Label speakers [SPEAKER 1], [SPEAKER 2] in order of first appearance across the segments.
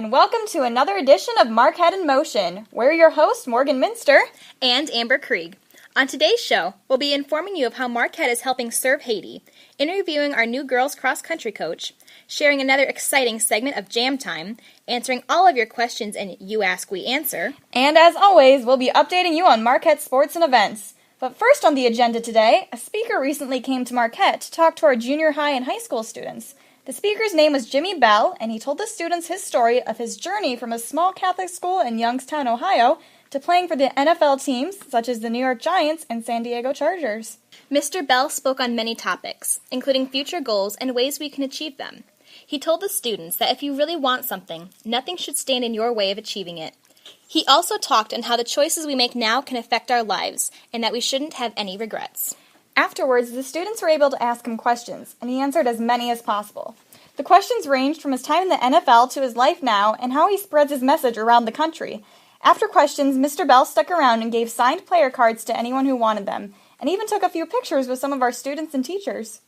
[SPEAKER 1] and welcome to another edition of Marquette in Motion. We're your hosts, Morgan Minster
[SPEAKER 2] and Amber Krieg. On today's show, we'll be informing you of how Marquette is helping serve Haiti, interviewing our new girls cross-country coach, sharing another exciting segment of Jam Time, answering all of your questions in You Ask, We Answer.
[SPEAKER 1] And as always, we'll be updating you on Marquette sports and events. But first on the agenda today, a speaker recently came to Marquette to talk to our junior high and high school students. The speaker's name was Jimmy Bell, and he told the students his story of his journey from a small Catholic school in Youngstown, Ohio, to playing for the NFL teams such as the New York Giants and San Diego Chargers.
[SPEAKER 2] Mr. Bell spoke on many topics, including future goals and ways we can achieve them. He told the students that if you really want something, nothing should stand in your way of achieving it. He also talked on how the choices we make now can affect our lives, and that we shouldn't have any regrets.
[SPEAKER 1] Afterwards, the students were able to ask him questions, and he answered as many as possible. The questions ranged from his time in the NFL to his life now and how he spreads his message around the country. After questions, Mr. Bell stuck around and gave signed player cards to anyone who wanted them, and even took a few pictures with some of our students and teachers.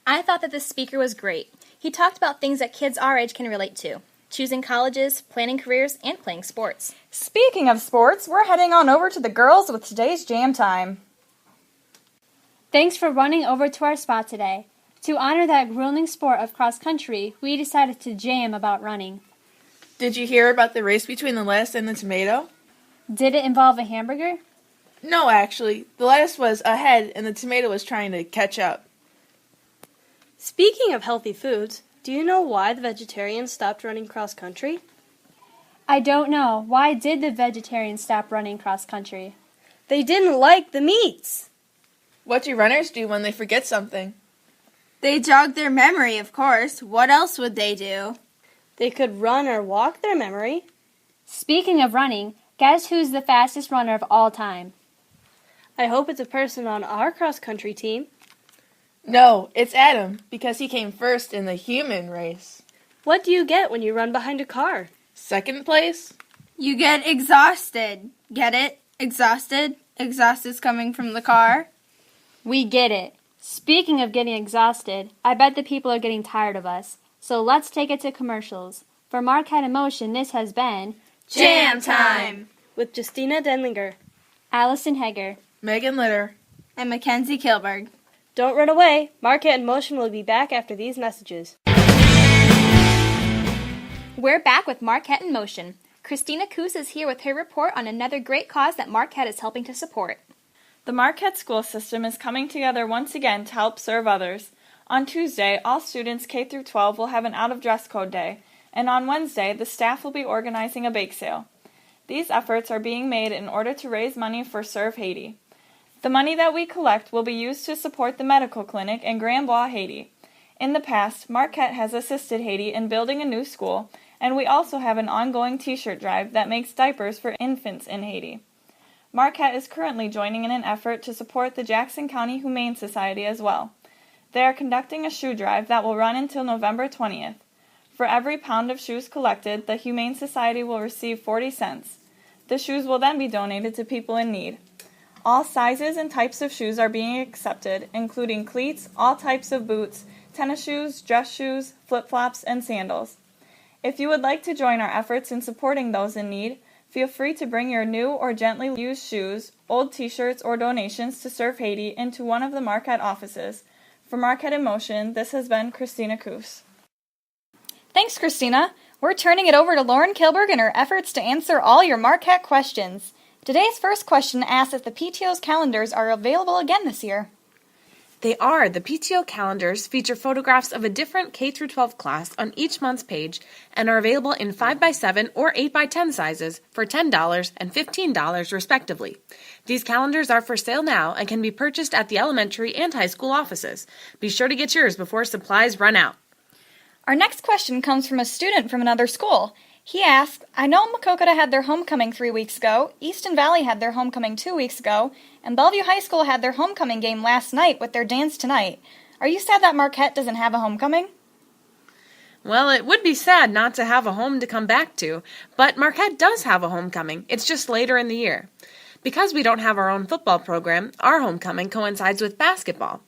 [SPEAKER 2] I thought that the speaker was great. He talked about things that kids our age can relate to: choosing colleges, planning careers, and playing sports.
[SPEAKER 1] Speaking of sports, we're heading on over to the girls with today's Jam Time.
[SPEAKER 3] Thanks for running over to our spot today. To honor that grueling sport of cross-country, we decided to jam about running.
[SPEAKER 4] Did you hear about the race between the lettuce and the tomato?
[SPEAKER 3] Did it involve a hamburger?
[SPEAKER 4] No, actually. The lettuce was ahead and the tomato was trying to catch up.
[SPEAKER 5] Speaking of healthy foods, do you know why the vegetarians stopped running cross-country?
[SPEAKER 3] I don't know. Why did the vegetarians stop running cross-country?
[SPEAKER 5] They didn't like the meats.
[SPEAKER 4] What do runners do when they forget something?
[SPEAKER 6] They jog their memory, of course. What else would they do?
[SPEAKER 5] They could run or walk their memory.
[SPEAKER 3] Speaking of running, guess who's the fastest runner of all time?
[SPEAKER 5] I hope it's a person on our cross-country team.
[SPEAKER 4] No, it's Adam, because he came first in the human race.
[SPEAKER 5] What do you get when you run behind a car?
[SPEAKER 4] Second place?
[SPEAKER 6] You get exhausted. Get it? Exhausted? Exhaust is coming from the car.
[SPEAKER 3] We get it. Speaking of getting exhausted, I bet the people are getting tired of us. So let's take it to commercials. For Marquette in Motion, this has been
[SPEAKER 6] Jam Time!
[SPEAKER 5] With Justina Denlinger,
[SPEAKER 3] Allison Heger,
[SPEAKER 4] Megan Litter,
[SPEAKER 6] and Mackenzie Kilberg.
[SPEAKER 5] Don't run away. Marquette in Motion will be back after these messages.
[SPEAKER 2] We're back with Marquette in Motion. Christina Coos is here with her report on another great cause that Marquette is helping to support.
[SPEAKER 1] The Marquette school system is coming together once again to help serve others. On Tuesday, all students K-12 will have an out-of-dress code day, and on Wednesday, the staff will be organizing a bake sale. These efforts are being made in order to raise money for Serve Haiti. The money that we collect will be used to support the medical clinic in Grand Bois, Haiti. In the past, Marquette has assisted Haiti in building a new school, and we also have an ongoing t-shirt drive that makes diapers for infants in Haiti. Marquette is currently joining in an effort to support the Jackson County Humane Society as well. They are conducting a shoe drive that will run until November 20th. For every pound of shoes collected, the Humane Society will receive 40 cents. The shoes will then be donated to people in need. All sizes and types of shoes are being accepted, including cleats, all types of boots, tennis shoes, dress shoes, flip-flops, and sandals. If you would like to join our efforts in supporting those in need, feel free to bring your new or gently used shoes, old t-shirts, or donations to Serve Haiti into one of the Marquette offices. For Marquette in Motion, this has been Christina Coos. Thanks, Christina. We're turning it over to Lauren Kilberg in her efforts to answer all your Marquette questions. Today's first question asks if the PTO's calendars are available again this year.
[SPEAKER 7] They are. The PTO calendars feature photographs of a different K-12 class on each month's page and are available in 5x7 or 8x10 sizes for $10 and $15 respectively. These calendars are for sale now and can be purchased at the elementary and high school offices. Be sure to get yours before supplies run out.
[SPEAKER 1] Our next question comes from a student from another school. He asked, I know Maquoketa had their homecoming 3 weeks ago, Easton Valley had their homecoming 2 weeks ago, and Bellevue High School had their homecoming game last night with their dance tonight. Are you sad that Marquette doesn't have a homecoming?
[SPEAKER 7] Well, it would be sad not to have a home to come back to, but Marquette does have a homecoming. It's just later in the year. Because we don't have our own football program, our homecoming coincides with basketball.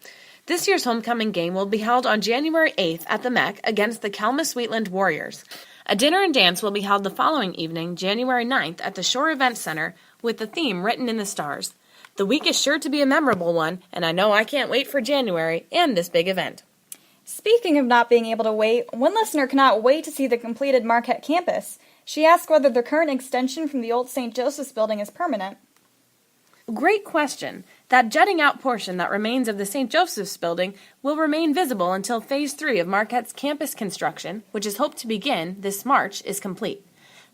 [SPEAKER 7] This year's homecoming game will be held on January 8th at the MEC against the Kelmus-Wheatland Warriors. A dinner and dance will be held the following evening, January 9th, at the Shore Event Center with the theme written in the stars. The week is sure to be a memorable one, and I know I can't wait for January and this big event.
[SPEAKER 1] Speaking of not being able to wait, one listener cannot wait to see the completed Marquette campus. She asked whether the current extension from the old St. Joseph's building is permanent.
[SPEAKER 7] Great question. That jutting out portion that remains of the St. Joseph's building will remain visible until Phase 3 of Marquette's campus construction, which is hoped to begin this March, is complete.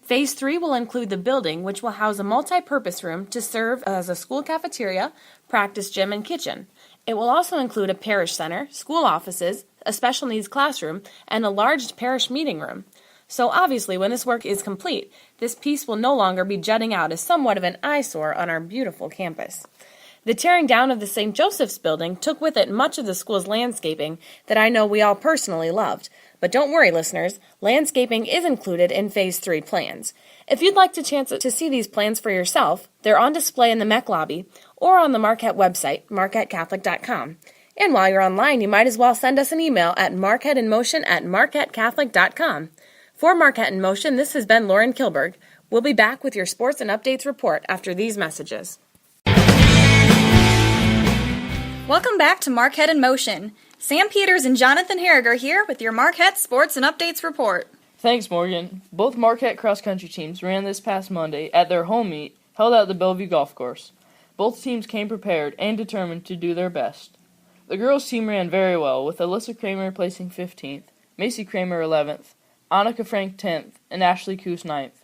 [SPEAKER 7] Phase 3 will include the building, which will house a multi-purpose room to serve as a school cafeteria, practice gym, and kitchen. It will also include a parish center, school offices, a special needs classroom, and a large parish meeting room. So obviously, when this work is complete, this piece will no longer be jutting out as somewhat of an eyesore on our beautiful campus. The tearing down of the St. Joseph's building took with it much of the school's landscaping that I know we all personally loved. But don't worry, listeners, landscaping is included in Phase 3 plans. If you'd like a chance to see these plans for yourself, they're on display in the MEC lobby or on the Marquette website, marquettecatholic.com. And while you're online, you might as well send us an email at marquetteinmotion@marquettecatholic.com. For Marquette in Motion, this has been Lauren Kilberg. We'll be back with your sports and updates report after these messages.
[SPEAKER 1] Welcome back to Marquette in Motion. Sam Peters and Jonathan Herrig are here with your Marquette Sports and Updates report.
[SPEAKER 8] Thanks, Morgan. Both Marquette cross-country teams ran this past Monday at their home meet held at the Bellevue Golf Course. Both teams came prepared and determined to do their best. The girls' team ran very well, with Alyssa Kramer placing 15th, Macy Kramer 11th, Annika Frank 10th, and Ashley Coos 9th.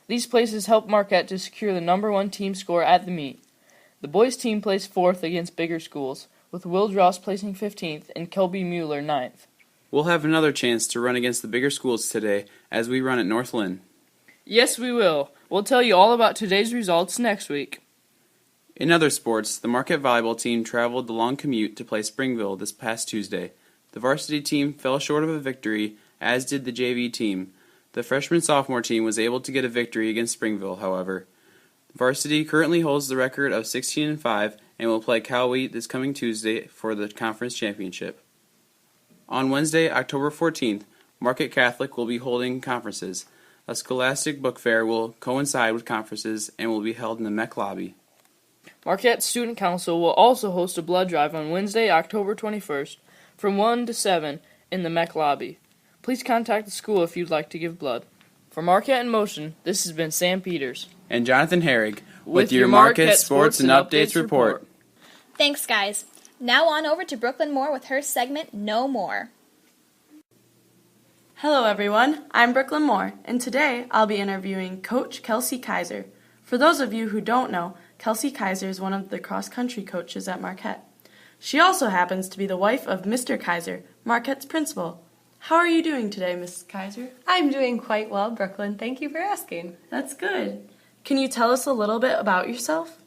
[SPEAKER 8] These places helped Marquette to secure the number 1 team score at the meet. The boys' team placed 4th against bigger schools, with Will Dross placing 15th and Kelby Mueller 9th.
[SPEAKER 9] We'll have another chance to run against the bigger schools today as we run at North Lynn.
[SPEAKER 8] Yes, we will. We'll tell you all about today's results next week.
[SPEAKER 9] In other sports, the Marquette volleyball team traveled the long commute to play Springville this past Tuesday. The varsity team fell short of a victory, as did the JV team. The freshman-sophomore team was able to get a victory against Springville, however. The varsity currently holds the record of 16-5 and will play Cowee this coming Tuesday for the conference championship. On Wednesday, October 14th, Marquette Catholic will be holding conferences. A scholastic book fair will coincide with conferences and will be held in the MEC lobby.
[SPEAKER 8] Marquette Student Council will also host a blood drive on Wednesday, October 21st, from 1 to 7 in the MEC lobby. Please contact the school if you'd like to give blood. For Marquette in Motion, this has been Sam Peters.
[SPEAKER 9] And Jonathan Herrig with your Marquette Sports and Updates report.
[SPEAKER 2] Thanks, guys. Now on over to Brooklyn Moore with her segment, No More.
[SPEAKER 10] Hello, everyone. I'm Brooklyn Moore, and today I'll be interviewing Coach Kelsey Kaiser. For those of you who don't know, Kelsey Kaiser is one of the cross-country coaches at Marquette. She also happens to be the wife of Mr. Kaiser, Marquette's principal. How are you doing today, Mrs. Kaiser?
[SPEAKER 11] I'm doing quite well, Brooklyn. Thank you for asking.
[SPEAKER 10] That's good. Can you tell us a little bit about yourself?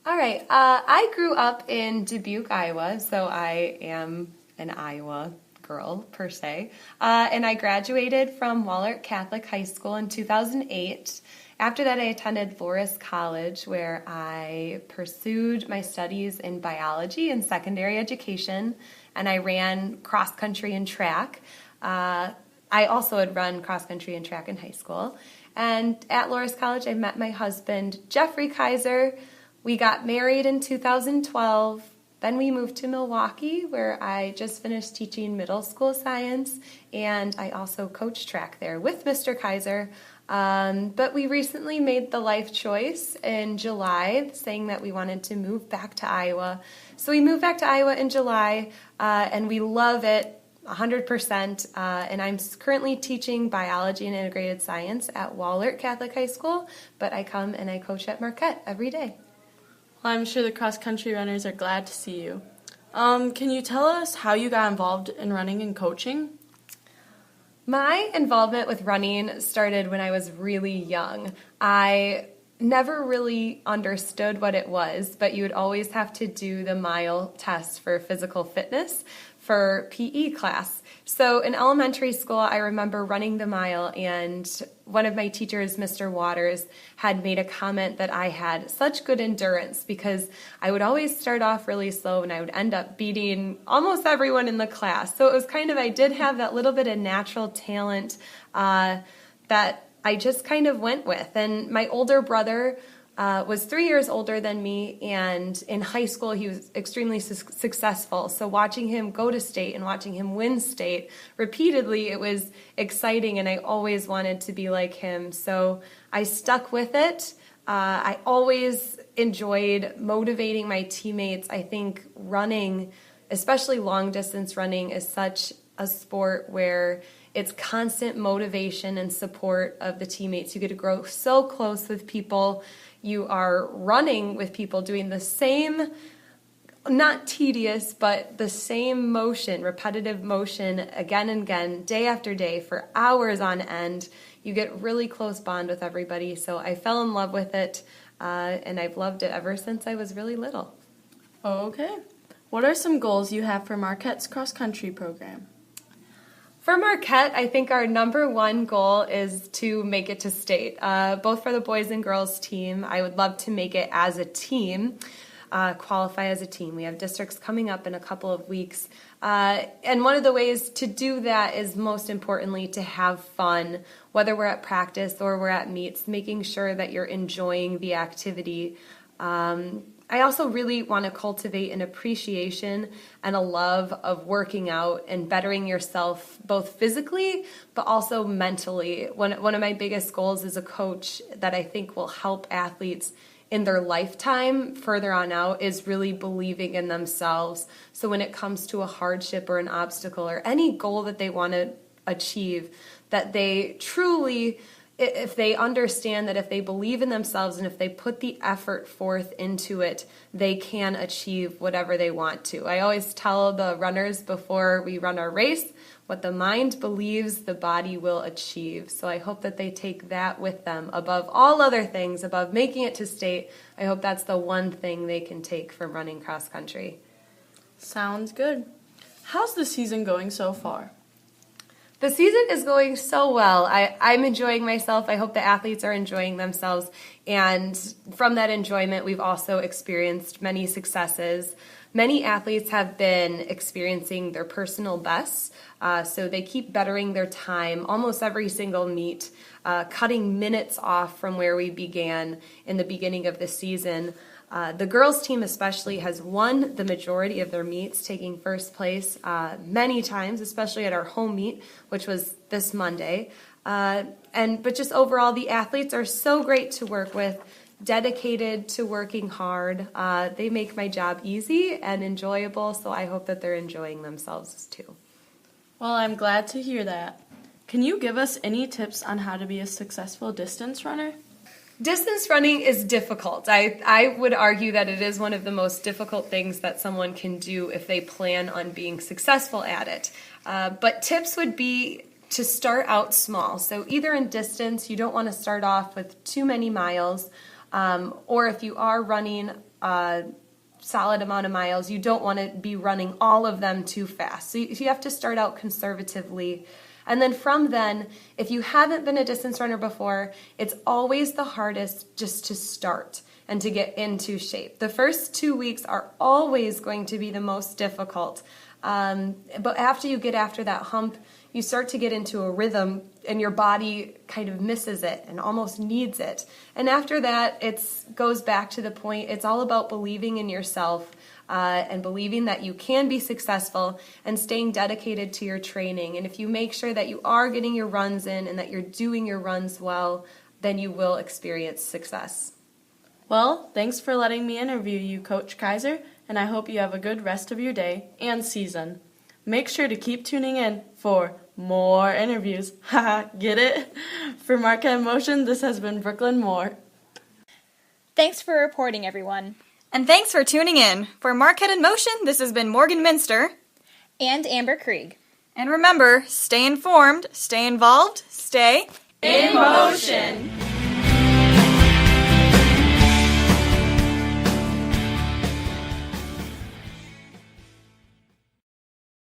[SPEAKER 11] All right. I grew up in Dubuque, Iowa, so I am an Iowa girl, per se. And I graduated from Wahlert Catholic High School in 2008. After that, I attended Loras College, where I pursued my studies in biology and secondary education, and I ran cross-country and track. I also had run cross-country and track in high school. And at Loras College, I met my husband, Jeffrey Kaiser. We got married in 2012. Then we moved to Milwaukee, where I just finished teaching middle school science, and I also coach track there with Mr. Kaiser. But we recently made the life choice in July, saying that we wanted to move back to Iowa. So we moved back to Iowa in July, and we love it 100%. And I'm currently teaching biology and integrated science at Wahlert Catholic High School, but I come and I coach at Marquette every day.
[SPEAKER 10] Well, I'm sure the cross-country runners are glad to see you. Can you tell us how you got involved in running and coaching?
[SPEAKER 11] My involvement with running started when I was really young. I never really understood what it was, but you would always have to do the mile test for physical fitness for PE class. So in elementary school, I remember running the mile, and one of my teachers, Mr. Waters, had made a comment that I had such good endurance because I would always start off really slow and I would end up beating almost everyone in the class. So it was kind of, I did have that little bit of natural talent that I just kind of went with. And my older brother was 3 years older than me, and in high school he was extremely successful. So watching him go to state and watching him win state repeatedly, it was exciting, and I always wanted to be like him. So I stuck with it. I always enjoyed motivating my teammates. I think running, especially long distance running, is such a sport where it's constant motivation and support of the teammates. You get to grow so close with people. You are running with people doing the same, not tedious, but the same motion, repetitive motion again and again, day after day for hours on end. You get really close bond with everybody. So I fell in love with it, and I've loved it ever since I was really little.
[SPEAKER 10] Okay. What are some goals you have for Marquette's cross-country program?
[SPEAKER 11] For Marquette, I think our number one goal is to make it to state. Both for the boys and girls team, I would love to make it as a team, qualify as a team. We have districts coming up in a couple of weeks. And one of the ways to do that is most importantly to have fun, whether we're at practice or we're at meets, making sure that you're enjoying the activity. I also really want to cultivate an appreciation and a love of working out and bettering yourself both physically but also mentally. One of my biggest goals as a coach that I think will help athletes in their lifetime further on out is really believing in themselves. So when it comes to a hardship or an obstacle or any goal that they want to achieve, that they truly, if they understand that if they believe in themselves and if they put the effort forth into it, they can achieve whatever they want to. I always tell the runners before we run our race, what the mind believes, the body will achieve. So I hope that they take that with them above all other things, above making it to state. I hope that's the one thing they can take from running cross country.
[SPEAKER 10] Sounds good. How's the season going so far?
[SPEAKER 11] The season is going so well. I'm enjoying myself. I hope the athletes are enjoying themselves. And from that enjoyment, we've also experienced many successes. Many athletes have been experiencing their personal bests, so they keep bettering their time almost every single meet, cutting minutes off from where we began in the beginning of the season. The girls team especially has won the majority of their meets, taking first place many times, especially at our home meet, which was this Monday. But just overall, the athletes are so great to work with, dedicated to working hard. They make my job easy and enjoyable, so I hope that they're enjoying themselves too.
[SPEAKER 10] Well, I'm glad to hear that. Can you give us any tips on how to be a successful distance runner?
[SPEAKER 11] Distance running is difficult. I would argue that it is one of the most difficult things that someone can do if they plan on being successful at it. But tips would be to start out small. So either in distance, you don't want to start off with too many miles, or if you are running a solid amount of miles, you don't want to be running all of them too fast. So you have to start out conservatively. And then from then, if you haven't been a distance runner before, it's always the hardest just to start and to get into shape. The first 2 weeks are always going to be the most difficult. But after you get after that hump, you start to get into a rhythm and your body kind of misses it and almost needs it. And after that, it goes back to the point, it's all about believing in yourself, and believing that you can be successful and staying dedicated to your training. And if you make sure that you are getting your runs in and that you're doing your runs well, then you will experience success.
[SPEAKER 10] Well, thanks for letting me interview you, Coach Kaiser, and I hope you have a good rest of your day and season. Make sure to keep tuning in for more interviews. Haha, get it? For Marquette in Motion, this has been Brooklyn Moore.
[SPEAKER 2] Thanks for reporting, everyone.
[SPEAKER 1] And thanks for tuning in. For Marquette in Motion, this has been Morgan Minster.
[SPEAKER 2] And Amber Krieg.
[SPEAKER 1] And remember, stay informed, stay involved, stay
[SPEAKER 10] in motion.